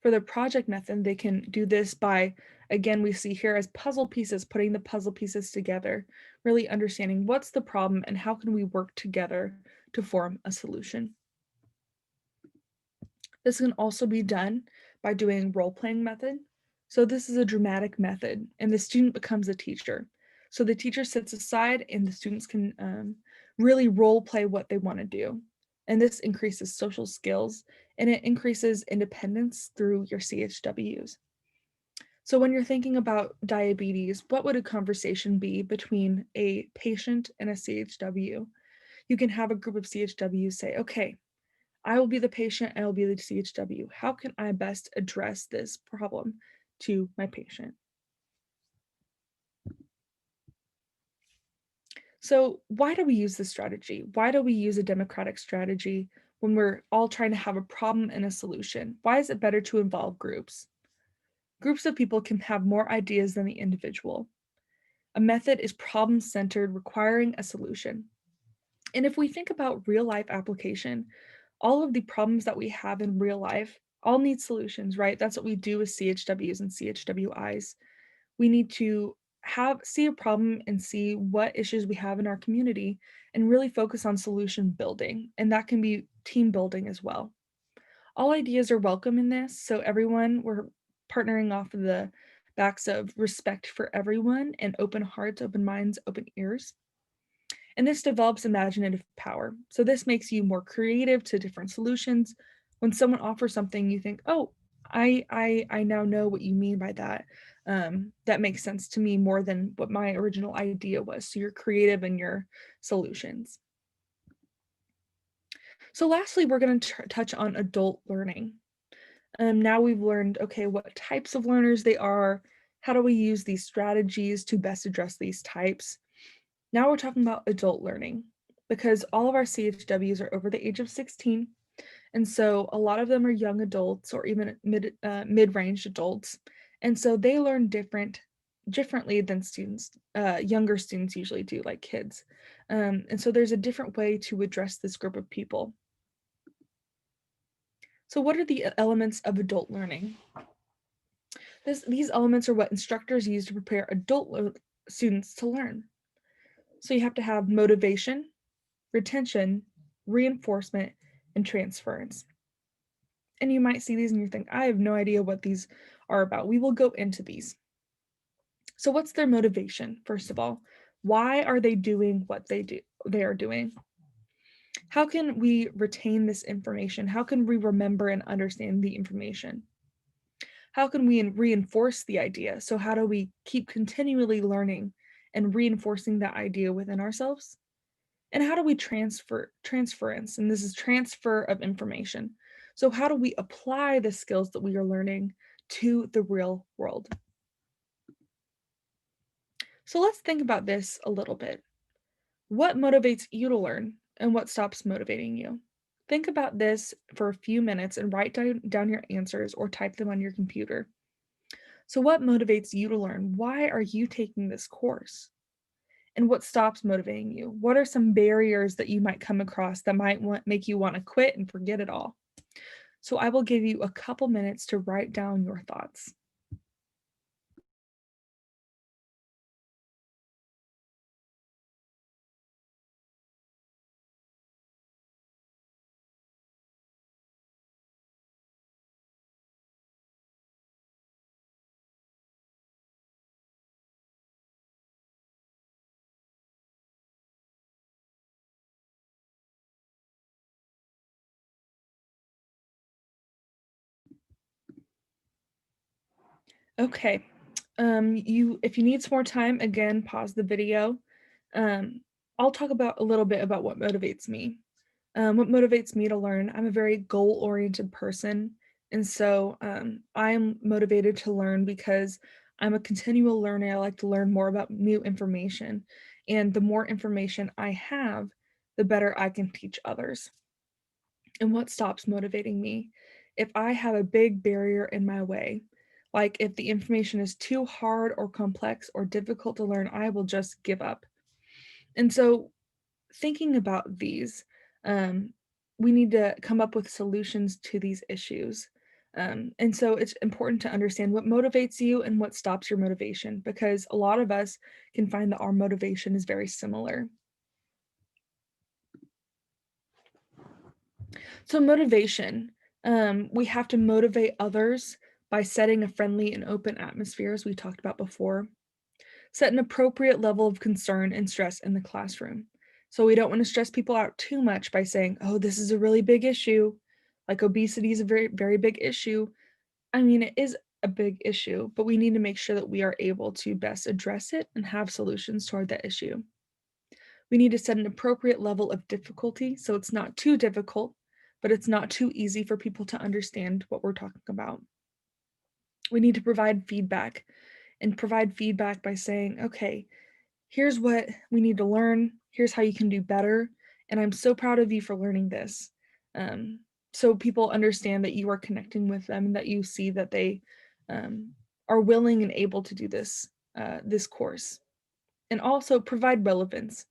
For the project method, they can do this by, again, we see here as puzzle pieces, putting the puzzle pieces together, really understanding what's the problem and how can we work together to form a solution. This can also be done by doing role-playing method. So this is a dramatic method, and the student becomes a teacher. So the teacher sits aside and the students can really role play what they want to do. And this increases social skills and it increases independence through your CHWs. So when you're thinking about diabetes, what would a conversation be between a patient and a CHW? You can have a group of CHWs say, okay, I will be the patient, I will be the CHW. How can I best address this problem to my patient? So why do we use this strategy? Why do we use a democratic strategy when we're all trying to have a problem and a solution? Why is it better to involve groups? Groups of people can have more ideas than the individual. A method is problem-centered, requiring a solution. And if we think about real life application, all of the problems that we have in real life all need solutions, right? That's what we do with CHWs and CHWIs. We need to see a problem and see what issues we have in our community and really focus on solution building. And that can be team building as well. All ideas are welcome in this. So everyone, we're partnering off of the backs of respect for everyone and open hearts, open minds, open ears. And this develops imaginative power. So this makes you more creative to different solutions. When someone offers something, you think, oh, I now know what you mean by that. That makes sense to me more than what my original idea was. So you're creative in your solutions. So lastly, we're going to touch on adult learning. Now we've learned, okay, what types of learners they are. How do we use these strategies to best address these types? Now we're talking about adult learning because all of our CHWs are over the age of 16. And so a lot of them are young adults or even mid-range adults. And so they learn differently than younger students usually do, like kids. And so there's a different way to address this group of people. So what are the elements of adult learning? These elements are what instructors use to prepare adult students to learn. So you have to have motivation, retention, reinforcement, and transference. And you might see these and you think, I have no idea what these are about. We will go into these. So what's their motivation, first of all? Why are they doing what they are doing? How can we retain this information? How can we remember and understand the information? How can we reinforce the idea? So how do we keep continually learning and reinforcing that idea within ourselves? And how do we transference? And this is transfer of information. So how do we apply the skills that we are learning to the real world? So let's think about this a little bit. What motivates you to learn and what stops motivating you? Think about this for a few minutes and write down your answers or type them on your computer. So what motivates you to learn? Why are you taking this course? And what stops motivating you? What are some barriers that you might come across that might make you want to quit and forget it all? So I will give you a couple minutes to write down your thoughts. Okay. If you need some more time, again, pause the video. Um, I'll talk about a little bit about what motivates me. What motivates me to learn? I'm a very goal-oriented person, and so I'm motivated to learn because I'm a continual learner. I like to learn more about new information, and the more information I have, the better I can teach others. And what stops motivating me? If I have a big barrier in my way, like if the information is too hard or complex or difficult to learn, I will just give up. And so thinking about these, we need to come up with solutions to these issues. And so it's important to understand what motivates you and what stops your motivation, because a lot of us can find that our motivation is very similar. So motivation, we have to motivate others by setting a friendly and open atmosphere, as we talked about before. Set an appropriate level of concern and stress in the classroom. So we don't want to stress people out too much by saying, oh, this is a really big issue. Like obesity is a very, very big issue. I mean, it is a big issue, but we need to make sure that we are able to best address it and have solutions toward that issue. We need to set an appropriate level of difficulty so it's not too difficult, but it's not too easy for people to understand what we're talking about. We need to provide feedback by saying, okay, here's what we need to learn, here's how you can do better, and I'm so proud of you for learning this. So people understand that you are connecting with them and that you see that they are willing and able to do this course. And also provide relevance.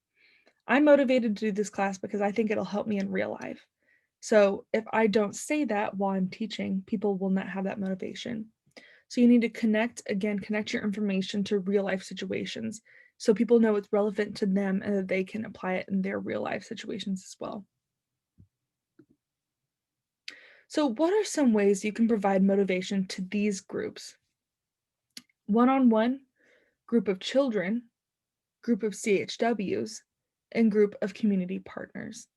I'm motivated to do this class because I think it'll help me in real life. So if I don't say that while I'm teaching, people will not have that motivation. So you need to connect your information to real life situations so people know it's relevant to them and that they can apply it in their real life situations as well. So, what are some ways you can provide motivation to these groups? One on one, group of children, group of CHWs, and group of community partners.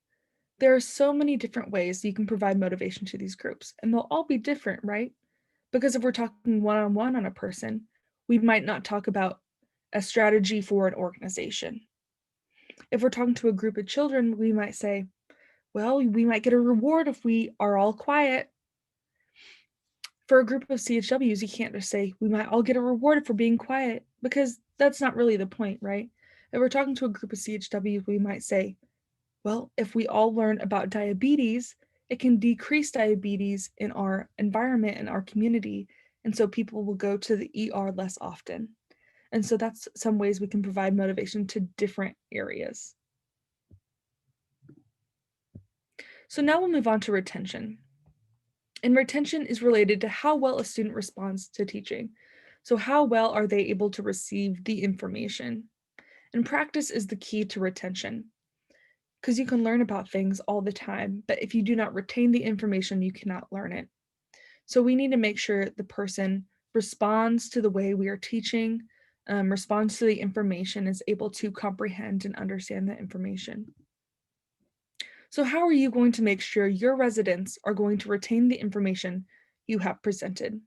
There are so many different ways you can provide motivation to these groups, and they'll all be different, right? Because if we're talking one on one on a person, we might not talk about a strategy for an organization. If we're talking to a group of children, we might say, well, we might get a reward if we are all quiet. For a group of CHWs, you can't just say, we might all get a reward for being quiet, because that's not really the point, right? If we're talking to a group of CHWs, we might say, well, if we all learn about diabetes, it can decrease diabetes in our environment and our community. And so people will go to the ER less often. And so that's some ways we can provide motivation to different areas. So now we'll move on to retention. And retention is related to how well a student responds to teaching. So how well are they able to receive the information? And practice is the key to retention, because you can learn about things all the time, but if you do not retain the information, you cannot learn it. So we need to make sure the person responds to the way we are teaching, responds to the information, is able to comprehend and understand the information. So how are you going to make sure your residents are going to retain the information you have presented?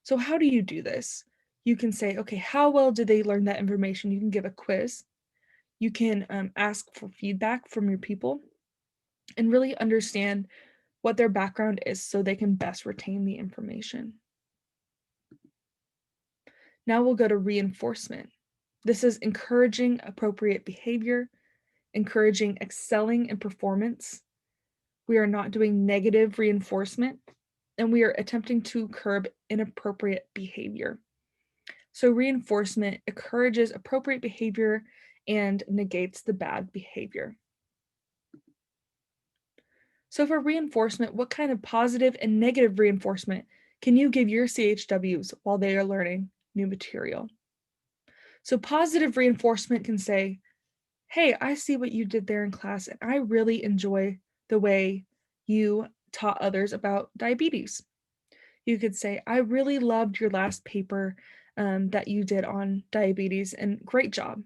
So how do you do this? You can say, okay, how well did they learn that information? You can give a quiz. You can ask for feedback from your people and really understand what their background is so they can best retain the information. Now we'll go to reinforcement. This is encouraging appropriate behavior, encouraging excelling in performance. We are not doing negative reinforcement, and we are attempting to curb inappropriate behavior. So reinforcement encourages appropriate behavior and negates the bad behavior. So for reinforcement, what kind of positive and negative reinforcement can you give your CHWs while they are learning new material? So positive reinforcement can say, hey, I see what you did there in class, and I really enjoy the way you taught others about diabetes. You could say, I really loved your last paper that you did on diabetes, and great job.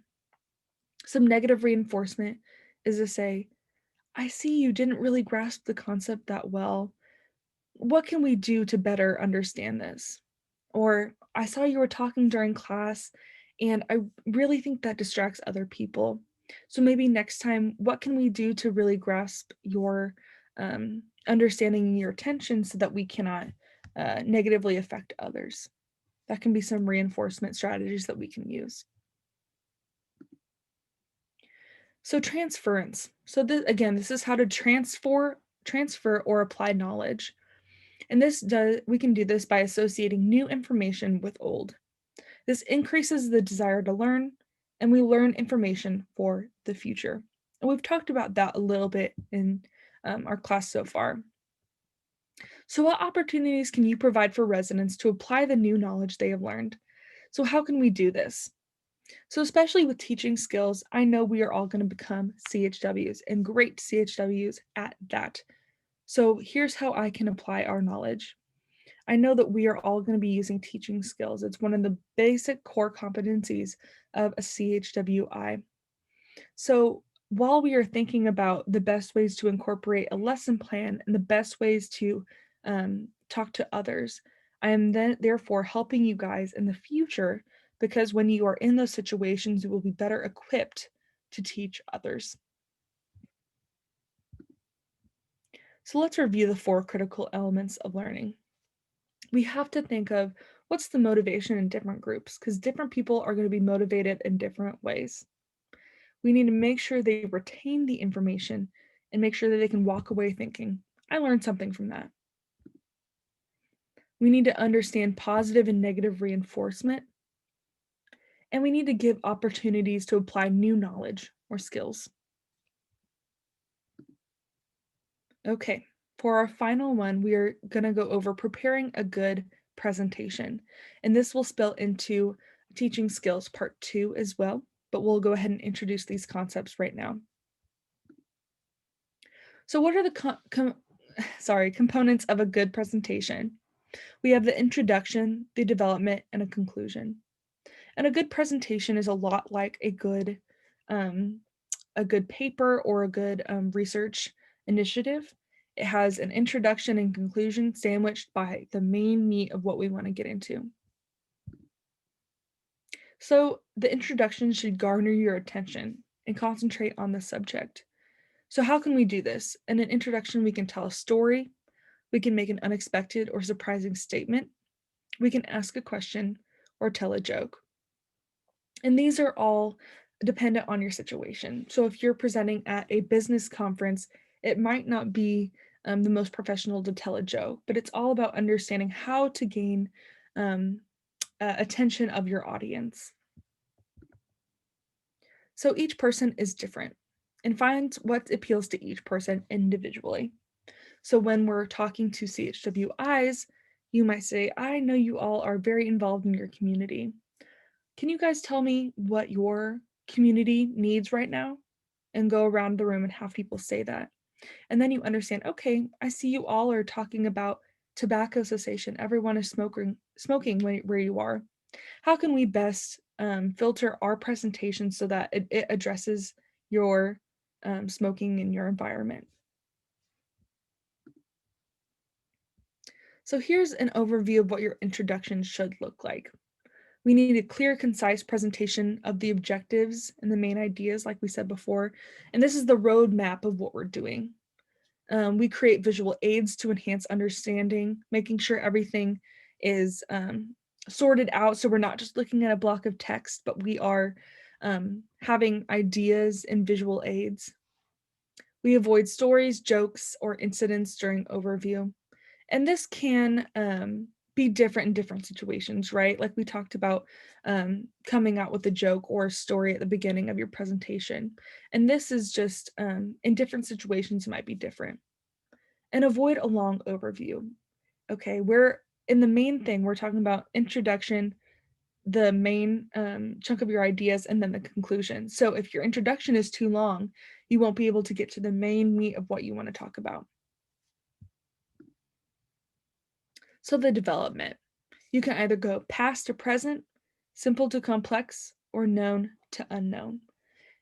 Some negative reinforcement is to say, I see you didn't really grasp the concept that well. What can we do to better understand this? Or I saw you were talking during class, and I really think that distracts other people. So maybe next time, what can we do to really grasp your understanding and your attention so that we cannot negatively affect others? That can be some reinforcement strategies that we can use. So transference. So this is how to transfer or apply knowledge. And we can do this by associating new information with old. This increases the desire to learn, and we learn information for the future. And we've talked about that a little bit in our class so far. So what opportunities can you provide for residents to apply the new knowledge they have learned? So how can we do this? So especially with teaching skills, I know we are all going to become CHWs and great CHWs at that. So here's how I can apply our knowledge. I know that we are all going to be using teaching skills. It's one of the basic core competencies of a CHWI. So while we are thinking about the best ways to incorporate a lesson plan and the best ways to talk to others, I am then therefore helping you guys in the future, because when you are in those situations, you will be better equipped to teach others. So let's review the 4 critical elements of learning. We have to think of what's the motivation in different groups, because different people are going to be motivated in different ways. We need to make sure they retain the information and make sure that they can walk away thinking, I learned something from that. We need to understand positive and negative reinforcement. And we need to give opportunities to apply new knowledge or skills. Okay, for our final one, we are going to go over preparing a good presentation. And this will spill into teaching skills part 2 as well, but we'll go ahead and introduce these concepts right now. So what are the components of a good presentation? We have the introduction, the development, and a conclusion. And a good presentation is a lot like a good paper or a good research initiative. It has an introduction and conclusion sandwiched by the main meat of what we want to get into. So the introduction should garner your attention and concentrate on the subject. So how can we do this? In an introduction, we can tell a story, we can make an unexpected or surprising statement, we can ask a question, or tell a joke. And these are all dependent on your situation. So if you're presenting at a business conference, it might not be the most professional to tell a joke, but it's all about understanding how to gain attention of your audience. So each person is different and find what appeals to each person individually. So when we're talking to CHWIs, you might say, I know you all are very involved in your community. Can you guys tell me what your community needs right now? And go around the room and have people say that. And then you understand, okay, I see you all are talking about tobacco cessation. Everyone is smoking where you are. How can we best filter our presentation so that it addresses your smoking in your environment? So here's an overview of what your introduction should look like. We need a clear, concise presentation of the objectives and the main ideas, like we said before. And this is the roadmap of what we're doing. We create visual aids to enhance understanding, making sure everything is sorted out. So we're not just looking at a block of text, but we are having ideas and visual aids. We avoid stories, jokes, or incidents during overview. And this can be different in different situations, right? Like we talked about coming out with a joke or a story at the beginning of your presentation. And this is just in different situations, it might be different. And avoid a long overview. Okay, we're in the main thing, we're talking about introduction, the main chunk of your ideas, and then the conclusion. So if your introduction is too long, you won't be able to get to the main meat of what you want to talk about. So the development, you can either go past to present, simple to complex, or known to unknown.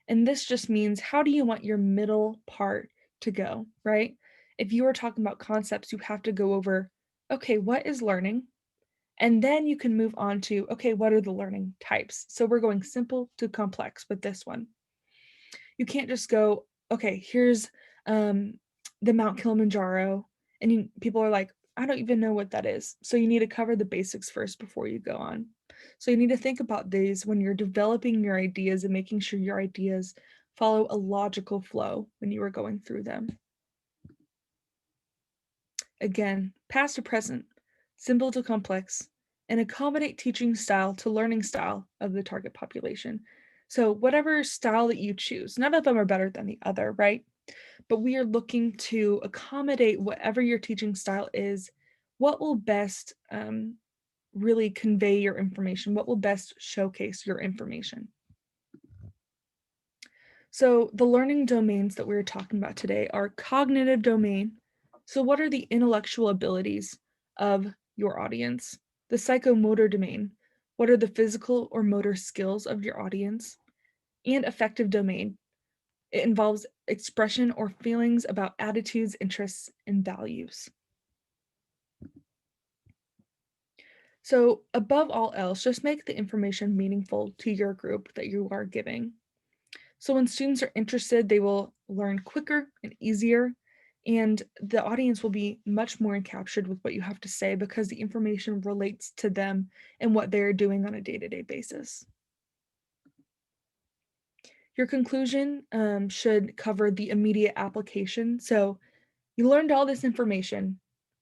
And this just means, how do you want your middle part to go, right? If you are talking about concepts, you have to go over, okay, what is learning? And then you can move on to, okay, what are the learning types? So we're going simple to complex with this one. You can't just go, okay, here's the Mount Kilimanjaro, and people are like, I don't even know what that is. So you need to cover the basics first before you go on. So you need to think about these when you're developing your ideas and making sure your ideas follow a logical flow when you are going through them. Again, past to present, simple to complex, and accommodate teaching style to learning style of the target population. So whatever style that you choose, none of them are better than the other, right? But we are looking to accommodate whatever your teaching style is, what will best really convey your information, what will best showcase your information. So the learning domains that we're talking about today are cognitive domain. So what are the intellectual abilities of your audience? The psychomotor domain. What are the physical or motor skills of your audience? And affective domain. It involves expression or feelings about attitudes, interests, and values. So above all else, just make the information meaningful to your group that you are giving. So when students are interested, they will learn quicker and easier, and the audience will be much more encaptured with what you have to say because the information relates to them and what they're doing on a day-to-day basis. Your conclusion should cover the immediate application. So you learned all this information.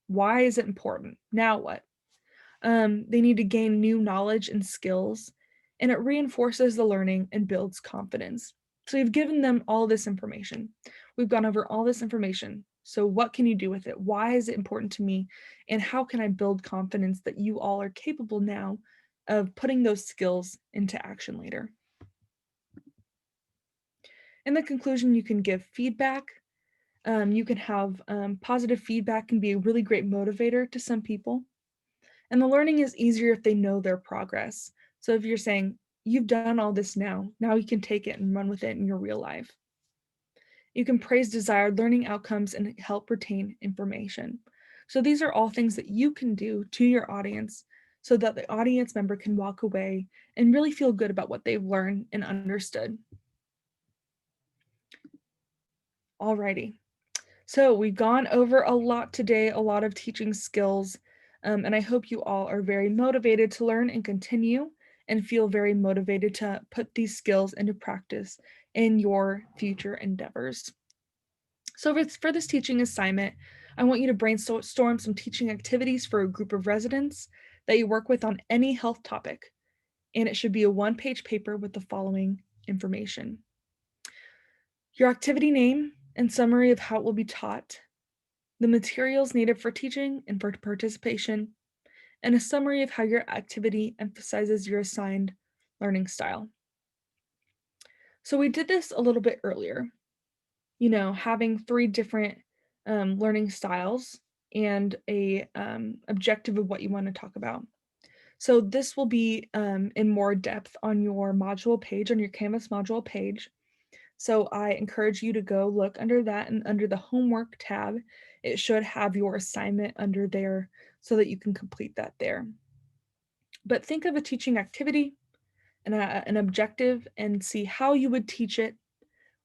Why is it important? Now what? They need to gain new knowledge and skills. and it reinforces the learning and builds confidence. So you've given them all this information. We've gone over all this information. So what can you do with it? Why is it important to me? And how can I build confidence that you all are capable now of putting those skills into action later? In the conclusion, you can give feedback. You can have positive feedback can be a really great motivator to some people. And the learning is easier if they know their progress. So if you're saying, you've done all this now you can take it and run with it in your real life. You can praise desired learning outcomes and help retain information. So these are all things that you can do to your audience so that the audience member can walk away and really feel good about what they've learned and understood. Alrighty. So we've gone over a lot today, a lot of teaching skills, and I hope you all are very motivated to learn and continue and feel very motivated to put these skills into practice in your future endeavors. So for this teaching assignment, I want you to brainstorm some teaching activities for a group of residents that you work with on any health topic, and it should be a one-page paper with the following information: your activity name and summary of how it will be taught, the materials needed for teaching and for participation, and a summary of how your activity emphasizes your assigned learning style. So we did this a little bit earlier, having 3 different learning styles and a objective of what you want to talk about. So this will be in more depth on your module page, on your Canvas module page. So I encourage you to go look under that, and under the homework tab, it should have your assignment under there so that you can complete that there. But think of a teaching activity and an objective and see how you would teach it,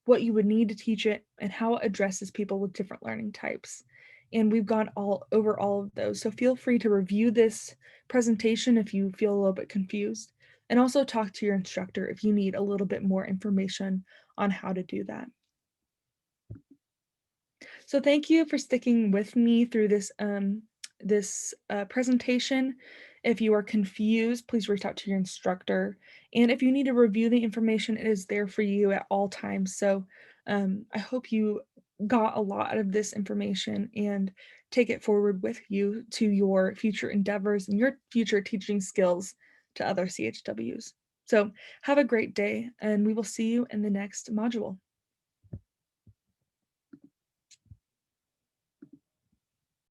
what you would need to teach it, and how it addresses people with different learning types. And we've gone over all of those. So feel free to review this presentation if you feel a little bit confused, and also talk to your instructor if you need a little bit more information on how to do that. So thank you for sticking with me through this presentation. If you are confused, please reach out to your instructor. And if you need to review the information, it is there for you at all times. So I hope you got a lot out of this information and take it forward with you to your future endeavors and your future teaching skills to other CHWs. So have a great day, and we will see you in the next module.